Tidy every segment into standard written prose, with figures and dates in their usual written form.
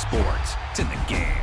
sports. It's in the game.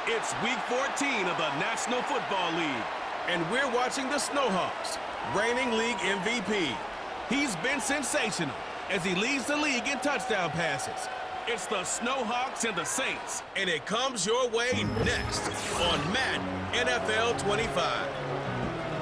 It's Week 14 of the National Football League, and we're watching the Snowhawks, reigning league MVP. He's been sensational as he leads the league in touchdown passes. It's the Snowhawks and the Saints, and it comes your way next on Madden NFL 25.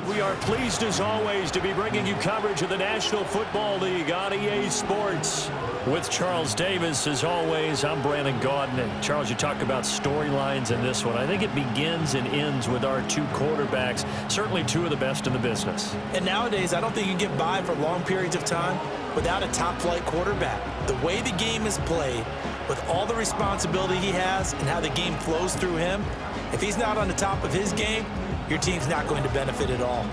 We are pleased, as always, to be bringing you coverage of the National Football League on EA Sports. With Charles Davis, as always, I'm Brandon Gaudin. And Charles, you talk about storylines in this one. I think it begins and ends with our two quarterbacks, certainly two of the best in the business. And nowadays, I don't think you can get by for long periods of time without a top-flight quarterback. The way the game is played, with all the responsibility he has and how the game flows through him, if he's not on the top of his game, your team's not going to benefit at all.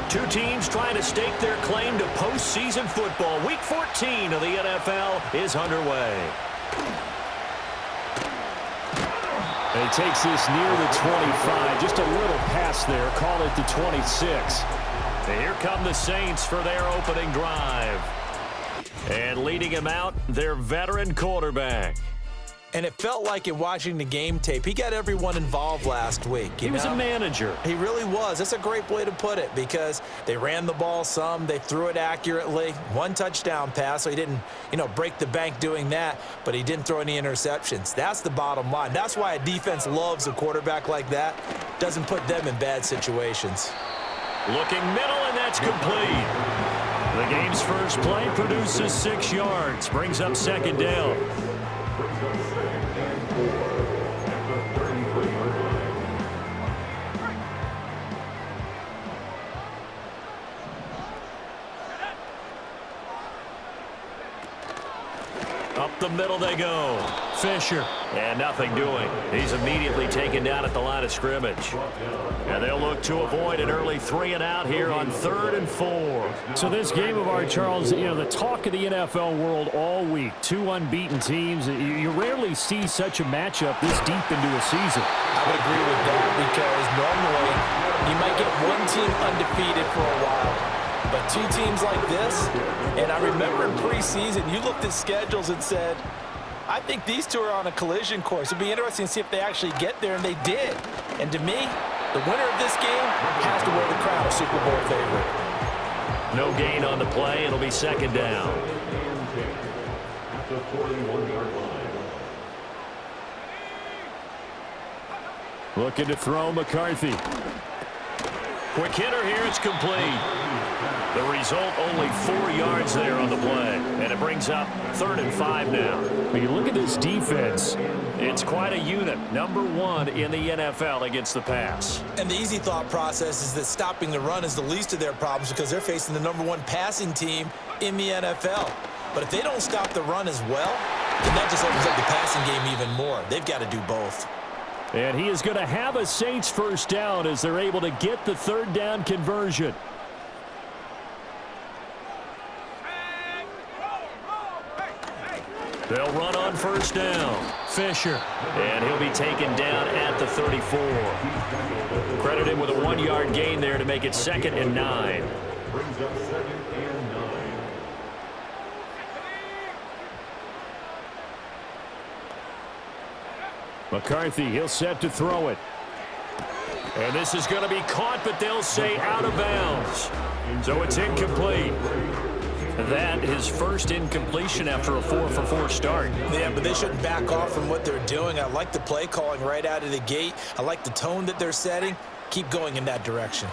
Two teams trying to stake their claim to postseason football. Week 14 of the NFL is underway. And he takes this near the 25. Just a little pass there. Call it the 26. And here come the Saints for their opening drive. And leading him out, their veteran quarterback. And it felt like in watching the game tape, he got everyone involved last week. He was a manager. He really was. That's a great way to put it because they ran the ball some. They threw it accurately. One touchdown pass, so he didn't, break the bank doing that, but he didn't throw any interceptions. That's the bottom line. That's why a defense loves a quarterback like that. Doesn't put them in bad situations. Looking middle, and that's complete. The game's first play produces 6 yards. Brings up second down. the middle they go. Fisher. And nothing doing. He's immediately taken down at the line of scrimmage. And they'll look to avoid an early 3-and-out here on 3rd and 4. So this game of ours, Charles, you know, the talk of the NFL world all week. 2 unbeaten teams. You rarely see such a matchup this deep into a season. I would agree with that because normally you might get one team undefeated for a while. But 2 teams like this, and I remember in preseason, you looked at schedules and said, I think these 2 are on a collision course. It'd be interesting to see if they actually get there, and they did. And to me, the winner of this game has to wear the crown of Super Bowl favorite. No gain on the play. It'll be 2nd down. Looking to throw McCarthy. Quick hitter here. It's complete. The result, only 4 yards there on the play. And it brings up 3rd and 5 now. When you look at this defense, it's quite a unit. Number 1 in the NFL against the pass. And the easy thought process is that stopping the run is the least of their problems because they're facing the number 1 passing team in the NFL. But if they don't stop the run as well, then that just opens up the passing game even more. They've got to do both. and he is going to have a Saints first down as they're able to get the 3rd down conversion. They'll run on 1st down. Fisher. And he'll be taken down at the 34. Credited with a 1-yard gain there to make it 2nd and 9. McCarthy, he'll set to throw it. And this is going to be caught, but they'll say out of bounds. So it's incomplete. That his first incompletion after a 4-for-4 start. Yeah, but they shouldn't back off from what they're doing. I like the play calling right out of the gate. I like the tone that they're setting. Keep going in that direction.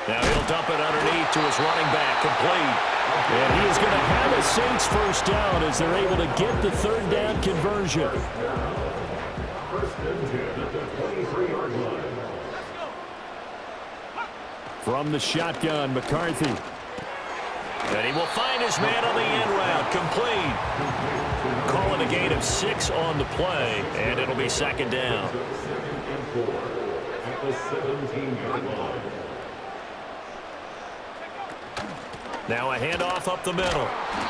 Now he'll dump it underneath to his running back, complete. And he is going to have a Saints first down as they're able to get the 3rd down conversion. From the shotgun, McCarthy. And he will find his man on the end route, complete. Calling a gain of 6 on the play, and it'll be 2nd down. At the 17-yard line. Now a handoff up the middle.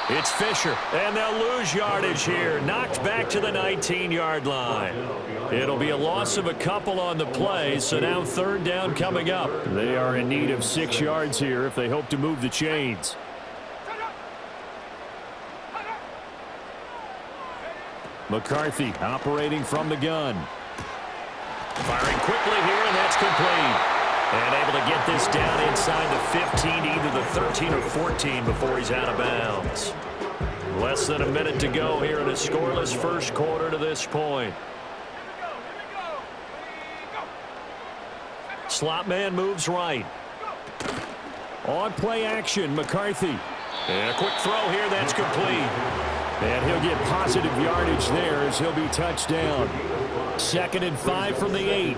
It's Fisher, and they'll lose yardage here. Knocked back to the 19-yard line. It'll be a loss of a couple on the play, so now 3rd down coming up. They are in need of 6 yards here if they hope to move the chains. McCarthy operating from the gun. Firing quickly here, and that's complete. And able to get this down inside the 15, either the 13 or 14 before he's out of bounds. Less than a minute to go here in a scoreless first quarter to this point. Slot man moves right. On play action, McCarthy. And a quick throw here, that's complete. And he'll get positive yardage there as he'll be touchdown. 2nd and 5 from the 8.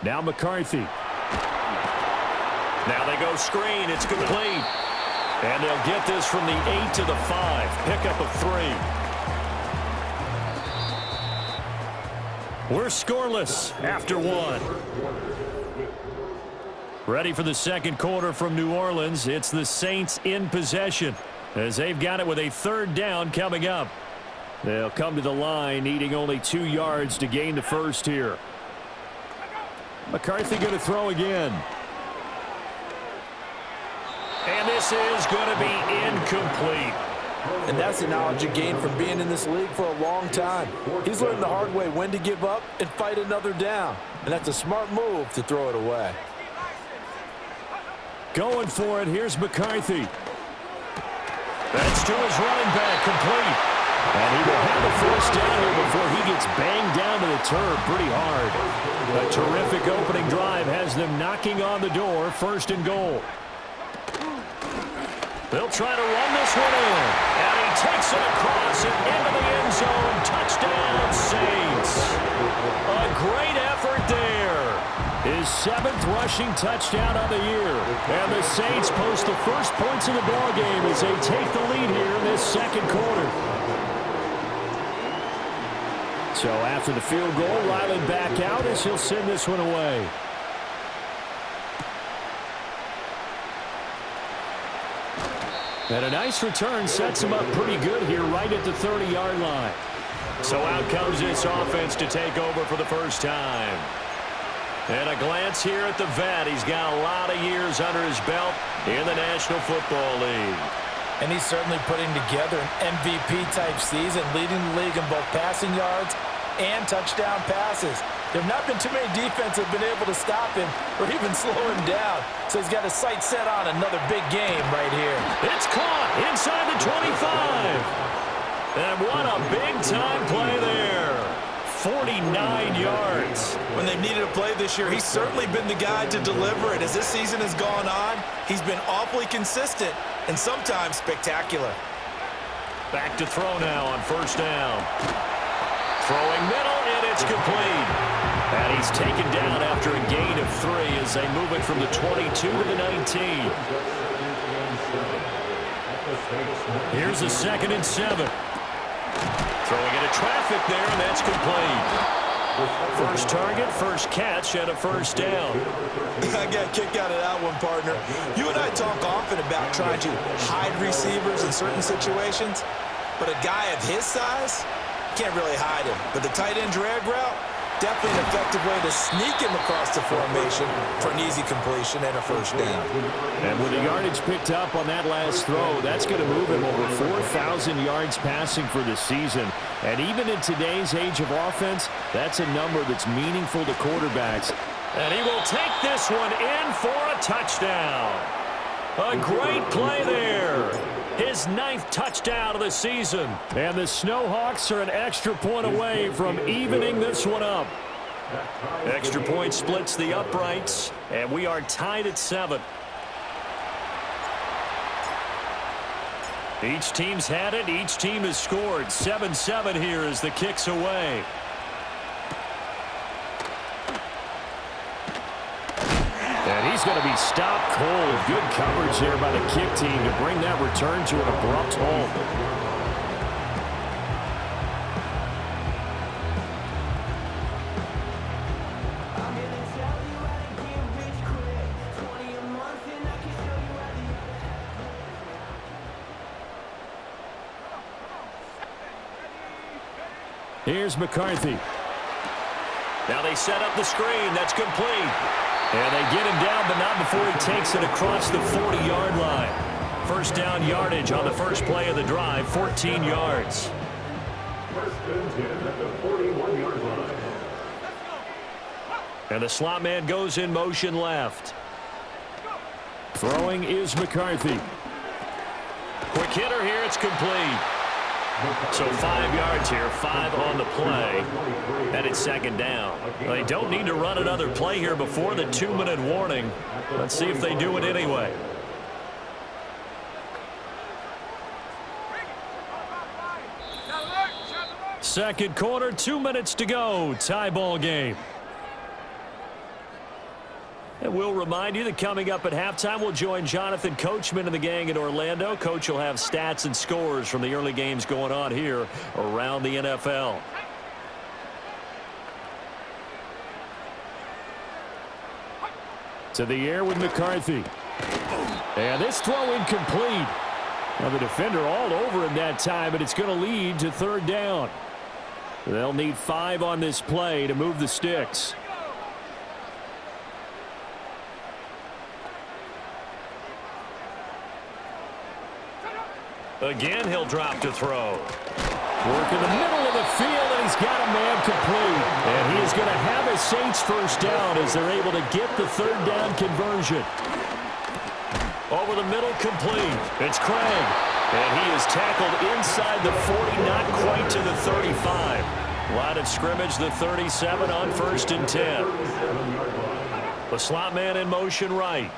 Now McCarthy. Now they go screen. It's complete. And they'll get this from the 8 to the 5. Pickup of 3. We're scoreless after 1. Ready for the 2nd quarter from New Orleans. It's the Saints in possession as they've got it with a 3rd down coming up. They'll come to the line needing only 2 yards to gain the first here. McCarthy going to throw again. And this is going to be incomplete. And that's the knowledge you gain from being in this league for a long time. He's learned the hard way when to give up and fight another down. And that's a smart move to throw it away. Going for it. Here's McCarthy. That's to his running back, complete. And he will have a first down here before he gets banged down to the turf pretty hard. A terrific opening drive has them knocking on the door. 1st and goal. They'll try to run this one in. And he takes it across and into the end zone. Touchdown, Saints. A great effort there. his 7th rushing touchdown of the year. And the Saints post the first points of the ballgame as they take the lead here in this second quarter. So after the field goal, Riley back out as he'll send this one away. And a nice return sets him up pretty good here right at the 30-yard line. So out comes this offense to take over for the first time. And a glance here at the vet. He's got a lot of years under his belt in the National Football League. And he's certainly putting together an MVP-type season, leading the league in both passing yards and touchdown passes. There have not been too many defenses that have been able to stop him or even slow him down. So he's got his sights set on another big game right here. It's caught inside the 25. And what a big-time play there. 49 yards. When they've needed a play this year, he's certainly been the guy to deliver it. As this season has gone on, he's been awfully consistent and sometimes spectacular. Back to throw now on first down. Throwing middle, and it's complete. And he's taken down after a gain of 3 as they move it from the 22 to the 19. Here's a 2nd and 7. Throwing into traffic there, and that's complete. First target, first catch, and a first down. I got a kick out of that one, partner. You and I talk often about trying to hide receivers in certain situations, but a guy of his size, can't really hide him. But the tight end drag route, definitely an effective way to sneak him across the formation for an easy completion and a first down. And with the yardage picked up on that last throw, that's going to move him over 4,000 yards passing for the season. And even in today's age of offense, that's a number that's meaningful to quarterbacks. And he will take this one in for a touchdown. A great play there. His 9th touchdown of the season. And the Snowhawks are an extra point away from evening this one up. Extra point splits the uprights, and we are tied at 7. Each team's had it. Each team has scored. 7-7 here as the kick's away. And he's going to be stopped cold. Good coverage there by the kick team to bring that return to an abrupt halt. Here's McCarthy. Now they set up the screen. That's complete. And they get him down, but not before he takes it across the 40-yard line. First down yardage on the first play of the drive, 14 yards. First and 10 at the 41-yard line. And the slot man goes in motion left. Throwing is McCarthy. Quick hitter here, it's complete. So 5 yards here, 5 on the play. And it's second down. They don't need to run another play here before the 2-minute warning. Let's see if they do it anyway. Second quarter, 2 minutes to go. Tie ball game. And we'll remind you that coming up at halftime, we'll join Jonathan Coachman and the gang in Orlando. Coach will have stats and scores from the early games going on here around the NFL. To the air with McCarthy. And this throw incomplete. Now the defender all over him that time, but it's going to lead to third down. They'll need 5 on this play to move the sticks. Again, he'll drop to throw. Work in the middle of the field, and he's got a man complete. And he is going to have a Saints first down as they're able to get the third down conversion. Over the middle, complete. It's Craig. And he is tackled inside the 40, not quite to the 35. Line of scrimmage, the 37 on first and 10. The slot man in motion right.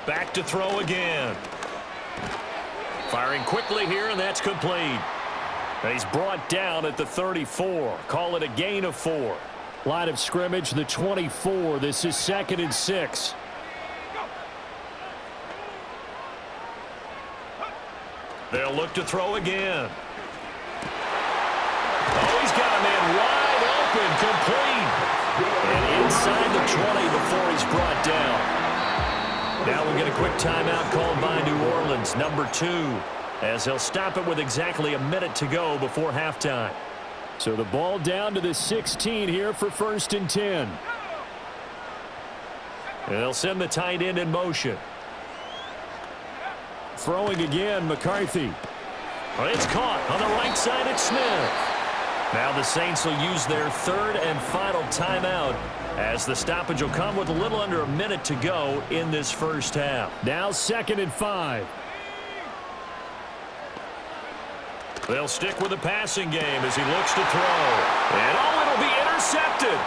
Back to throw again. Firing quickly here, and that's complete. And he's brought down at the 34. Call it a gain of 4. Line of scrimmage, the 24. This is 2nd and 6. They'll look to throw again. Oh, he's got a man wide open, complete. And inside the 20 before he's brought down. Now we'll get a quick timeout called by New Orleans, number 2, as they'll stop it with exactly a minute to go before halftime. So the ball down to the 16 here for 1st and 10. And they'll send the tight end in motion. Throwing again, McCarthy. Well, it's caught on the right side. It's Smith. Now the Saints will use their 3rd and final timeout as the stoppage will come with a little under a minute to go in this first half. Now 2nd and 5. They'll stick with the passing game as he looks to throw. And it'll be intercepted.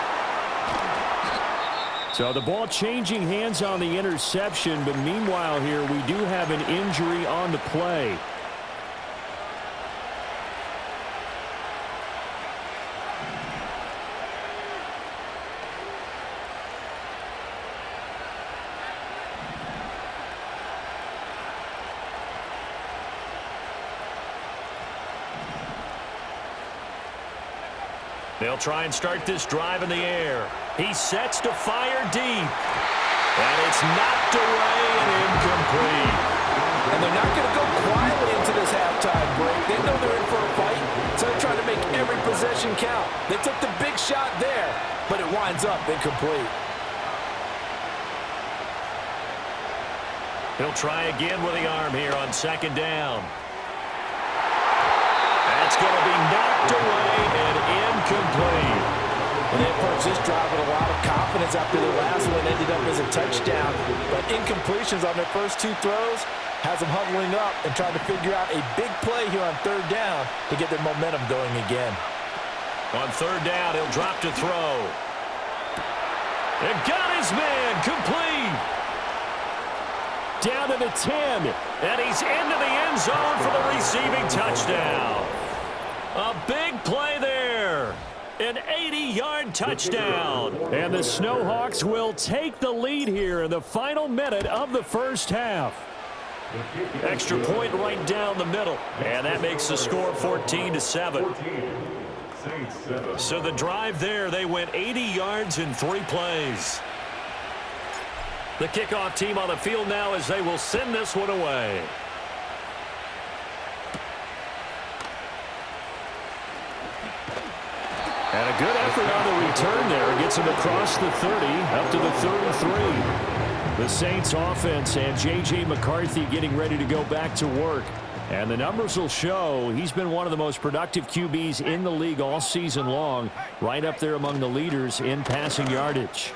So the ball changing hands on the interception, but meanwhile here we do have an injury on the play. They'll try and start this drive in the air. He sets to fire deep. And it's knocked away and incomplete. And they're not going to go quietly into this halftime break. They know they're in for a fight, so they're trying to make every possession count. They took the big shot there, but it winds up incomplete. He'll try again with the arm here on 2nd down. That's going to be knocked away and incomplete. And they approached this drive with a lot of confidence after the last one ended up as a touchdown. But incompletions on their first 2 throws has them huddling up and trying to figure out a big play here on 3rd down to get their momentum going again. On 3rd down, he'll drop to throw. And got his man complete. Down to the 10. And he's into the end zone for the receiving touchdown. A big play there. An 80-yard touchdown. And the Snowhawks will take the lead here in the final minute of the first half. Extra point right down the middle. And that makes the score 14-7. So the drive there, they went 80 yards in 3 plays. The kickoff team on the field now as they will send this one away. And a good effort on the return there. Gets him across the 30, up to the 33. The Saints offense and J.J. McCarthy getting ready to go back to work. And the numbers will show he's been one of the most productive QBs in the league all season long, right up there among the leaders in passing yardage.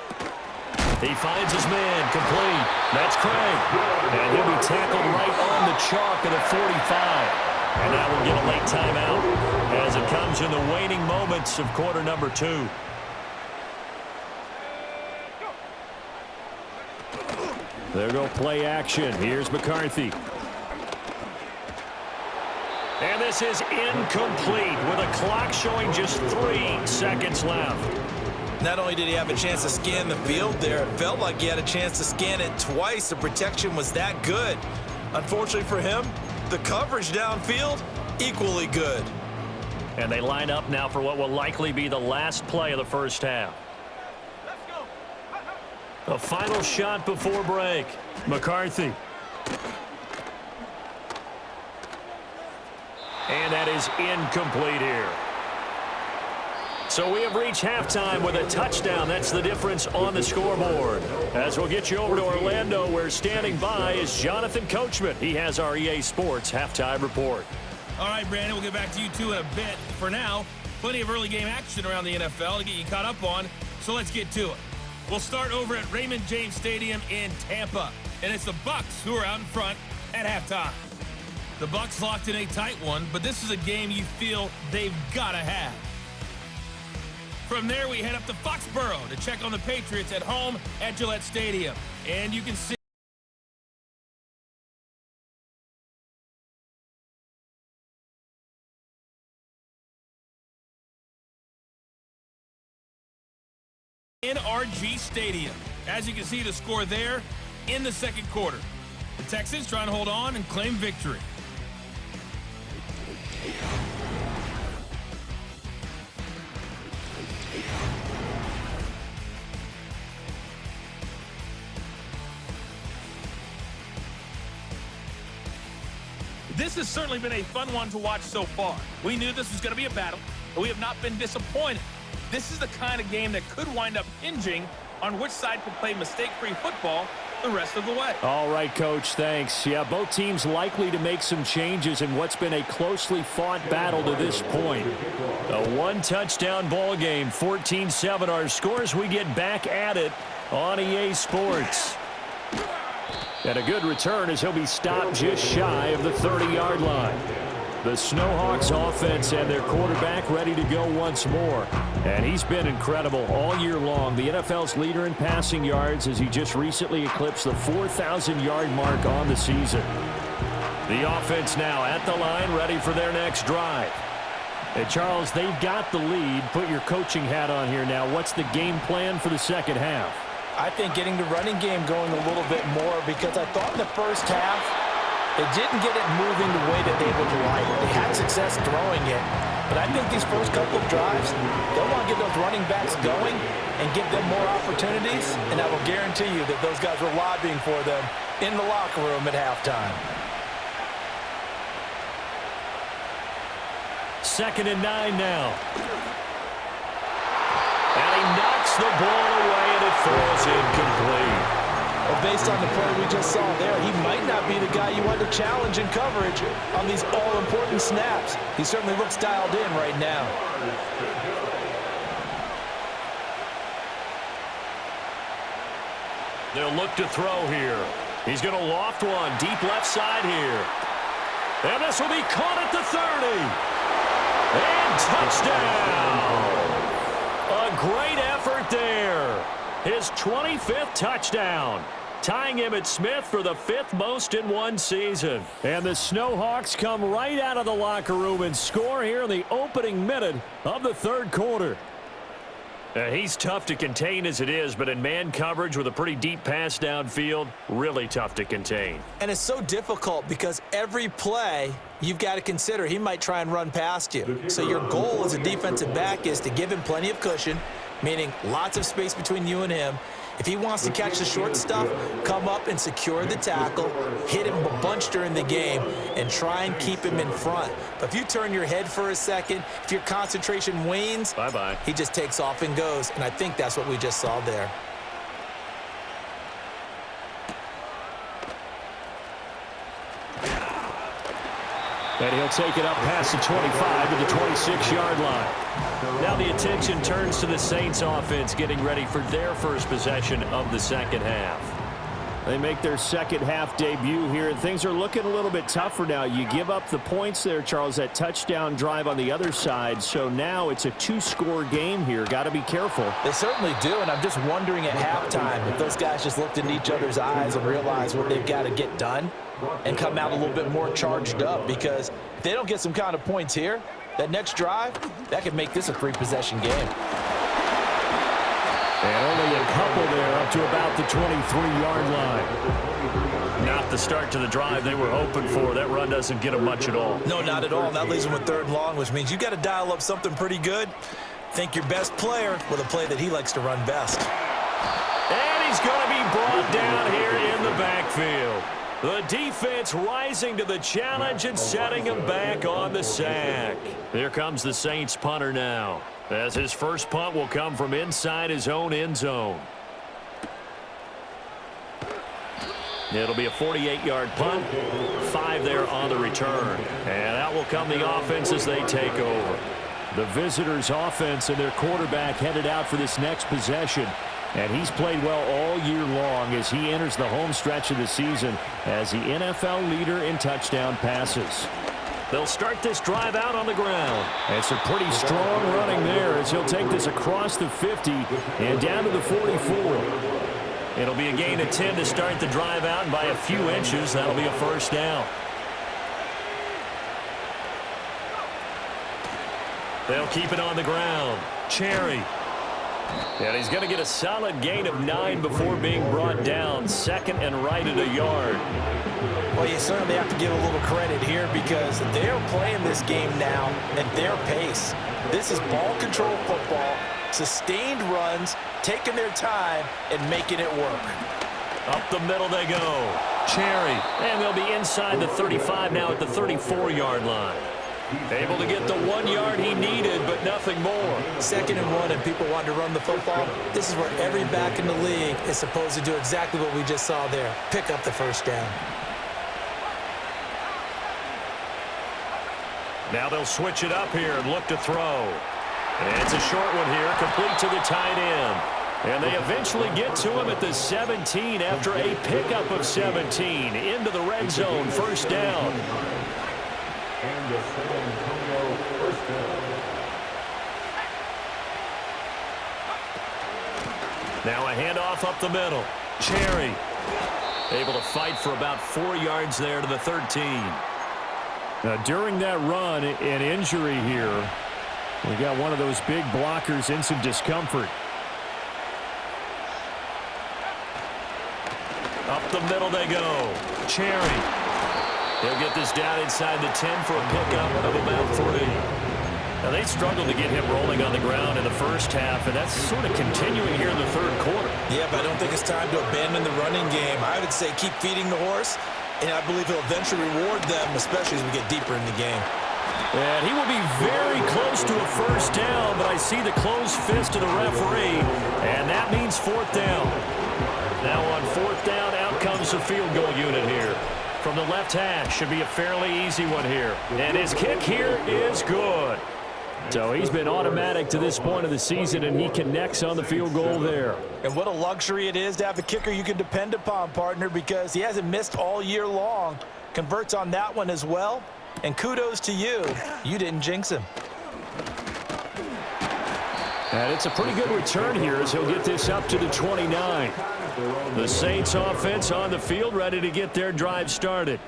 He finds his man complete. That's Craig. And he'll be tackled right on the chalk of the 45. And now we'll get a late timeout as it comes in the waning moments of quarter number 2. There go play action. Here's McCarthy. And this is incomplete with a clock showing just 3 seconds left. Not only did he have a chance to scan the field there, it felt like he had a chance to scan it twice. The protection was that good. Unfortunately for him, the coverage downfield, equally good. And they line up now for what will likely be the last play of the first half. A final shot before break. McCarthy. And that is incomplete here. So we have reached halftime with a touchdown. That's the difference on the scoreboard. As we'll get you over to Orlando, where standing by is Jonathan Coachman. He has our EA Sports halftime report. All right, Brandon, we'll get back to you two in a bit. For now, plenty of early game action around the NFL to get you caught up on, so let's get to it. We'll start over at Raymond James Stadium in Tampa, and it's the Bucs who are out in front at halftime. The Bucs locked in a tight one, but this is a game you feel they've got to have. From there, we head up to Foxborough to check on the Patriots at home at Gillette Stadium. And you can see NRG Stadium. As you can see, the score there in the second quarter. The Texans trying to hold on and claim victory. This has certainly been a fun one to watch so far. We knew this was going to be a battle, but we have not been disappointed. This is the kind of game that could wind up hinging on which side can play mistake-free football the rest of the way. All right, Coach, thanks. Yeah, both teams likely to make some changes in what's been a closely fought battle to this point. A one-touchdown ball game, 14-7 our scores. We get back at it on EA Sports. And a good return as he'll be stopped just shy of the 30-yard line. The Snowhawks offense and their quarterback ready to go once more. And he's been incredible all year long. The NFL's leader in passing yards as he just recently eclipsed the 4,000-yard mark on the season. The offense now at the line, ready for their next drive. And Charles, they've got the lead. Put your coaching hat on here now. What's the game plan for the second half? I think getting the running game going a little bit more, because I thought in the first half they didn't get it moving the way that they would like. They had success throwing it, but I think these first couple of drives, they'll want to get those running backs going and give them more opportunities, and I will guarantee you that those guys were lobbying for them in the locker room at halftime. 2nd and 9 now. And he knocks the ball away, and it falls incomplete. Well, based on the play we just saw there, he might not be the guy you want to challenge in coverage on these all-important snaps. He certainly looks dialed in right now. They'll look to throw here. He's going to loft one deep left side here. And this will be caught at the 30. And touchdown. A great effort there. His 25th touchdown, tying him at Smith for the 5th most in one season. And the Snowhawks come right out of the locker room and score here in the opening minute of the third quarter. He's tough to contain as it is, but in man coverage with a pretty deep pass downfield, really tough to contain. And it's so difficult because every play you've got to consider he might try and run past you. So your goal as a defensive back is to give him plenty of cushion, meaning lots of space between you and him. If he wants to catch the short stuff, come up and secure the tackle, hit him a bunch during the game, and try and keep him in front. But if you turn your head for a second, if your concentration wanes, bye-bye. He just takes off and goes, and I think that's what we just saw there. And he'll take it up past the 25 to the 26-yard line. Now the attention turns to the Saints offense getting ready for their first possession of the second half. They make their second half debut here, and things are looking a little bit tougher now. You give up the points there, Charles, that touchdown drive on the other side. So now it's a 2-score game here. Got to be careful. They certainly do, and I'm just wondering at halftime if those guys just looked into each other's eyes and realized what they've got to get done and come out a little bit more charged up, because if they don't get some kind of points here, that next drive, that could make this a 3-possession game. And only a couple there up to about the 23-yard line. Not the start to the drive they were hoping for. That run doesn't get them much at all. No, not at all. And that leaves them with 3rd and long, which means you got to dial up something pretty good. Think your best player with a play that he likes to run best. And he's going to be brought down here in the backfield. The defense rising to the challenge and setting him back on the sack. Here comes the Saints punter now, as his first punt will come from inside his own end zone. It'll be a 48-yard punt, 5 there on the return. And out will come the offense as they take over. The visitors' offense and their quarterback headed out for this next possession. And he's played well all year long as he enters the home stretch of the season as the NFL leader in touchdown passes. They'll start this drive out on the ground. And some pretty strong running there as he'll take this across the 50 and down to the 44. It'll be a gain of 10 to start the drive out, and by a few inches, that'll be a first down. They'll keep it on the ground. Cherry. And he's going to get a solid gain of 9 before being brought down. 2nd and right at a yard. Well, you certainly have to give a little credit here because they're playing this game now at their pace. This is ball control football, sustained runs, taking their time, and making it work. Up the middle they go. Cherry. And they'll be inside the 35 now at the 34-yard line. Able to get the 1 yard he needed, but nothing more. 2nd and 1, and people want to run the football. This is where every back in the league is supposed to do exactly what we just saw there. Pick up the first down. Now they'll switch it up here and look to throw. And it's a short one here, complete to the tight end. And they eventually get to him at the 17 after a pickup of 17 into the red zone. First down. And the San Antonio first down. Now a handoff up the middle. Cherry able to fight for about 4 yards there to the 13. During that run, an injury here. We got one of those big blockers in some discomfort. Up the middle they go. Cherry. They'll get this down inside the 10 for a pickup of about 3. Now, they struggled to get him rolling on the ground in the first half, and that's sort of continuing here in the third quarter. Yeah, but I don't think it's time to abandon the running game. I would say keep feeding the horse, and I believe he'll eventually reward them, especially as we get deeper in the game. And he will be very close to a first down, but I see the closed fist of the referee, and that means 4th down. Now on 4th down, out comes the field goal unit here. From the left hash, should be a fairly easy one here. And his kick here is good. So he's been automatic to this point of the season, and he connects on the field goal there. And what a luxury it is to have a kicker you can depend upon, partner, because he hasn't missed all year long. Converts on that one as well. And kudos to you. You didn't jinx him. And it's a pretty good return here as he'll get this up to the 29. The Saints offense on the field, ready to get their drive started.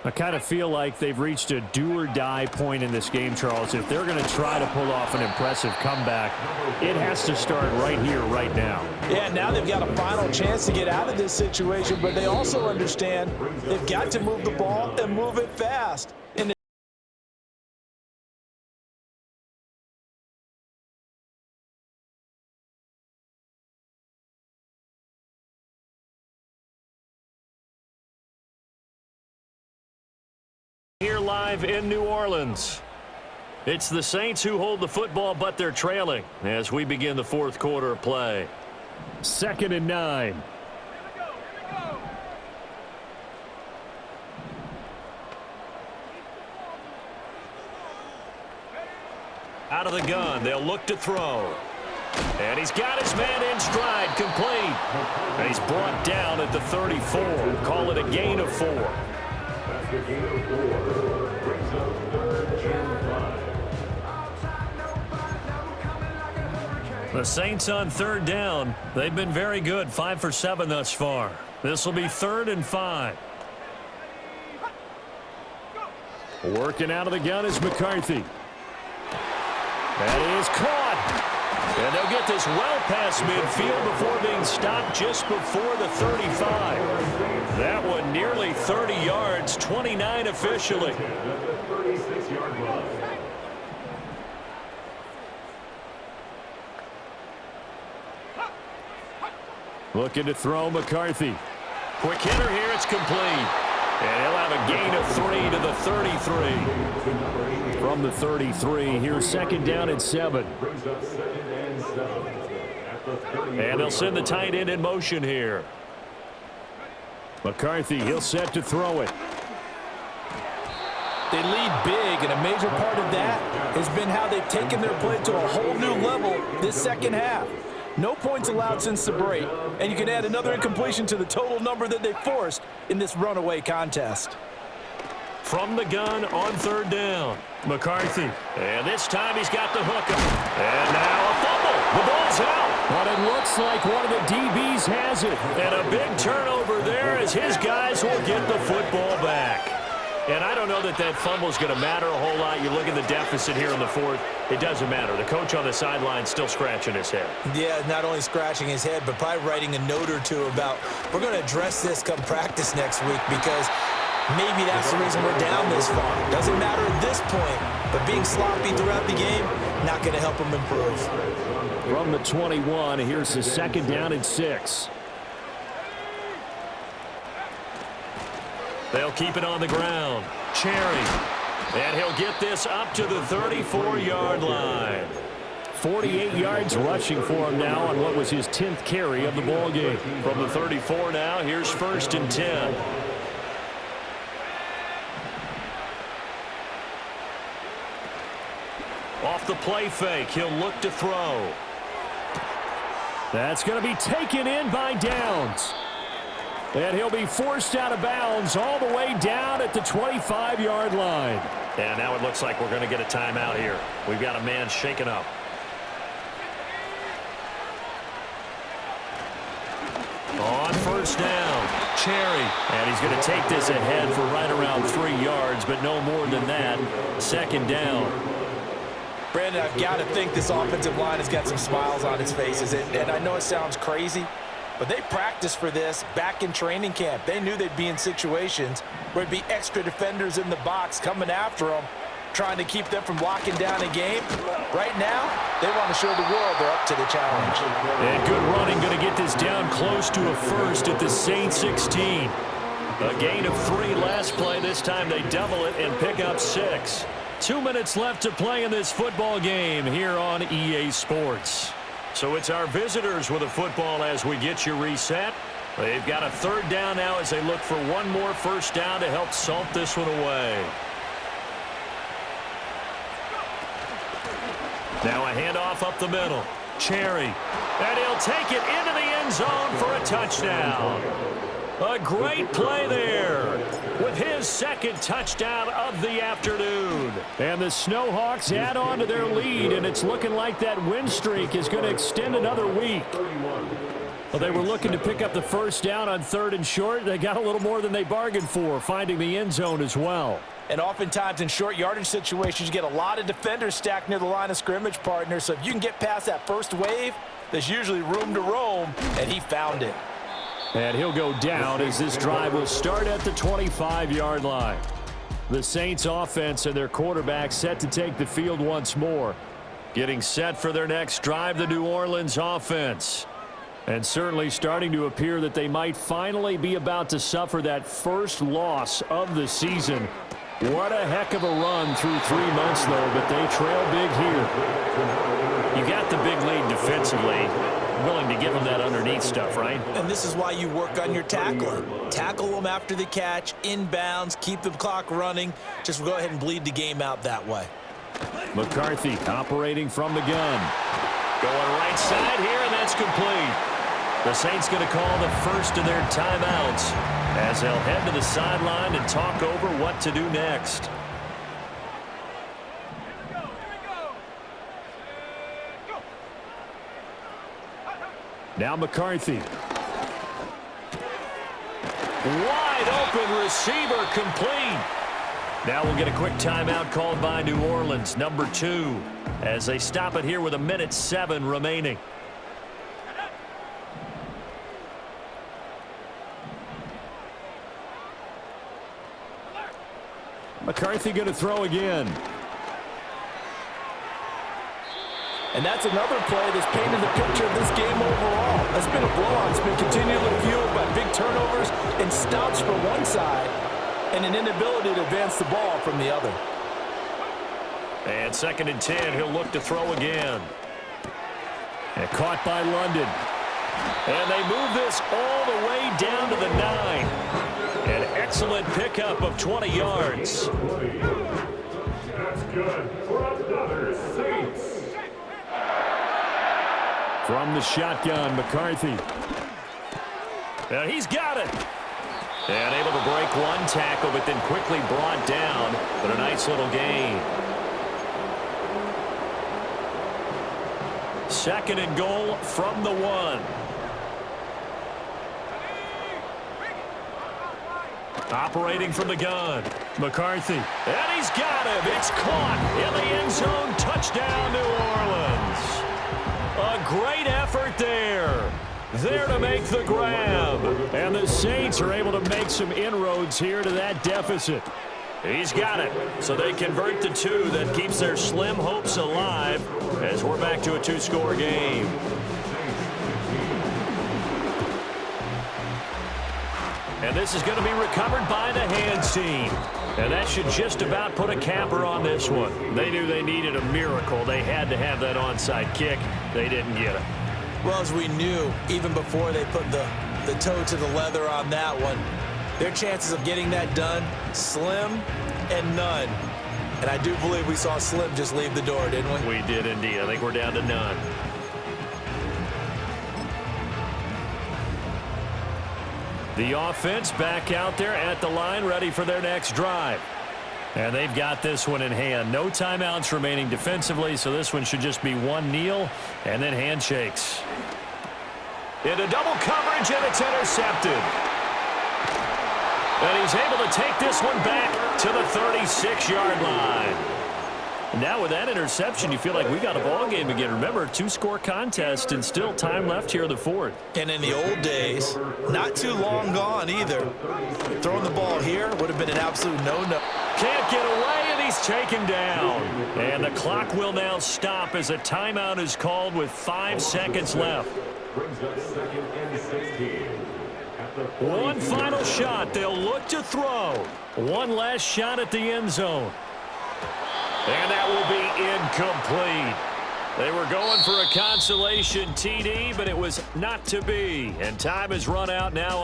I kind of feel like they've reached a do-or-die point in this game, Charles. If they're going to try to pull off an impressive comeback, it has to start right here, right now. Yeah, now they've got a final chance to get out of this situation, but they also understand they've got to move the ball and move it fast. And Here live in New Orleans. It's the Saints who hold the football, but they're trailing as we begin the fourth quarter of play. 2nd and 9. Out of the gun, they'll look to throw. And he's got his man in stride, complete. And he's brought down at the 34. Call it a gain of 4. That's the gain of 4. Brings up 3rd and 5. The Saints on 3rd down. They've been very good, 5 for 7 thus far. This will be 3rd and 5. Working out of the gun is McCarthy. That is caught. And they'll get this well past midfield before being stopped just before the 35. That one nearly 30 yards, 29 officially. The 36-yard line. Looking to throw McCarthy. Quick hitter here, it's complete. And he'll have a gain of 3 to the 33. From the 33, here's 2nd down and 7. Brings up 2nd and 7. At the 30. And they'll send the tight end in motion here. McCarthy, he'll set to throw it. they lead big, and a major part of that has been how they've taken their play to a whole new level this second half. No points allowed since the break, and you can add another incompletion to the total number that they forced in this runaway contest. From the gun on 3rd down, McCarthy. And this time he's got the hook up. And now a fumble. The ball's out. But it looks like one of the DBs has it. And a big turnover there as his guys will get the football back. And I don't know that that fumble is going to matter a whole lot. You look at the deficit here in the fourth. It doesn't matter. The coach on the sideline still scratching his head. Yeah, not only scratching his head, but probably writing a note or two about, we're going to address this come practice next week, because maybe that's the reason we're down this far. Doesn't matter at this point, but being sloppy throughout the game, not going to help him improve. From the 21, here's the second down and 6. They'll keep it on the ground. Cherry. And he'll get this up to the 34-yard line. 48 yards rushing for him now on what was his 10th carry of the ball game. From the 34 now, here's 1st and 10. Off the play fake, he'll look to throw. That's going to be taken in by Downs. And he'll be forced out of bounds all the way down at the 25-yard line. And now it looks like we're going to get a timeout here. We've got a man shaken up. On 1st down, Cherry. And he's going to take this ahead for right around 3 yards, but no more than that. 2nd down. Brandon, I've got to think this offensive line has got some smiles on its faces. And I know it sounds crazy, but they practiced for this back in training camp. They knew they'd be in situations where there'd be extra defenders in the box coming after them, trying to keep them from locking down a game. Right now, they want to show the world they're up to the challenge. And good running, going to get this down close to a first at the Saints 16. A gain of 3 last play. This time they double it and pick up 6. 2 minutes left to play in this football game here on EA Sports. So it's our visitors with a football as we get you reset. They've got a 3rd down now as they look for one more 1st down to help salt this one away. Now a handoff up the middle. Cherry. And he'll take it into the end zone for a touchdown. A great play there with his 2nd touchdown of the afternoon. And the Snowhawks add on to their lead, and it's looking like that win streak is going to extend another week. Well, they were looking to pick up the 1st down on 3rd and short. They got a little more than they bargained for, finding the end zone as well. And oftentimes in short yardage situations, you get a lot of defenders stacked near the line of scrimmage, partner. So if you can get past that first wave, there's usually room to roam, and he found it. And he'll go down as this drive will start at the 25-yard line. The Saints offense and their quarterback set to take the field once more. Getting set for their next drive, the New Orleans offense. And certainly starting to appear that they might finally be about to suffer that first loss of the season. What a heck of a run through 3 months, though, but they trail big here. You got the big lead defensively. Willing to give them that underneath stuff, right? And this is why you work on your tackling. Tackle them after the catch, inbounds, keep the clock running. Just go ahead and bleed the game out that way. McCarthy operating from the gun. Going right side here, and that's complete. The Saints going to call the first of their timeouts as they'll head to the sideline and talk over what to do next. Now McCarthy. Wide open receiver complete. Now we'll get a quick timeout called by New Orleans, number 2, as they stop it here with 1:07 remaining. McCarthy going to throw again. And that's another play that's painted the picture of this game overall. It's been a blowout. It's been continually fueled by big turnovers and stops from one side and an inability to advance the ball from the other. And 2nd and 10, he'll look to throw again. And caught by London. And they move this all the way down to the 9. An excellent pickup of 20 yards. That's good for another Saints. From the shotgun, McCarthy. And he's got it. And able to break one tackle, but then quickly brought down. But a nice little gain. 2nd and goal from the 1. Operating from the gun. McCarthy. And he's got him. It's caught in the end zone. Touchdown, New Orleans. A great effort there. There to make the grab. And the Saints are able to make some inroads here to that deficit. He's got it. So they convert to 2. That keeps their slim hopes alive as we're back to a 2-score game. And this is going to be recovered by the hands team. And that should just about put a capper on this one. They knew they needed a miracle. They had to have that onside kick. They didn't get it. Well, as we knew, even before they put the toe to the leather on that one, their chances of getting that done, slim and none. And I do believe we saw Slim just leave the door, didn't we? We did indeed. I think we're down to none. The offense back out there at the line, ready for their next drive. And they've got this one in hand. No timeouts remaining defensively, so this one should just be one kneel and then handshakes. Into double coverage, and it's intercepted. And he's able to take this one back to the 36-yard line. Now with that interception, you feel like we got a ball game again. Remember, 2-score contest and still time left here in the 4th. And in the old days, not too long gone either. Throwing the ball here would have been an absolute no-no. Can't get away, and he's taken down. And the clock will now stop as a timeout is called with 5 seconds left. One final shot. They'll look to throw. One last shot at the end zone. And that will be incomplete. They were going for a consolation TD, but it was not to be. And time has run out now.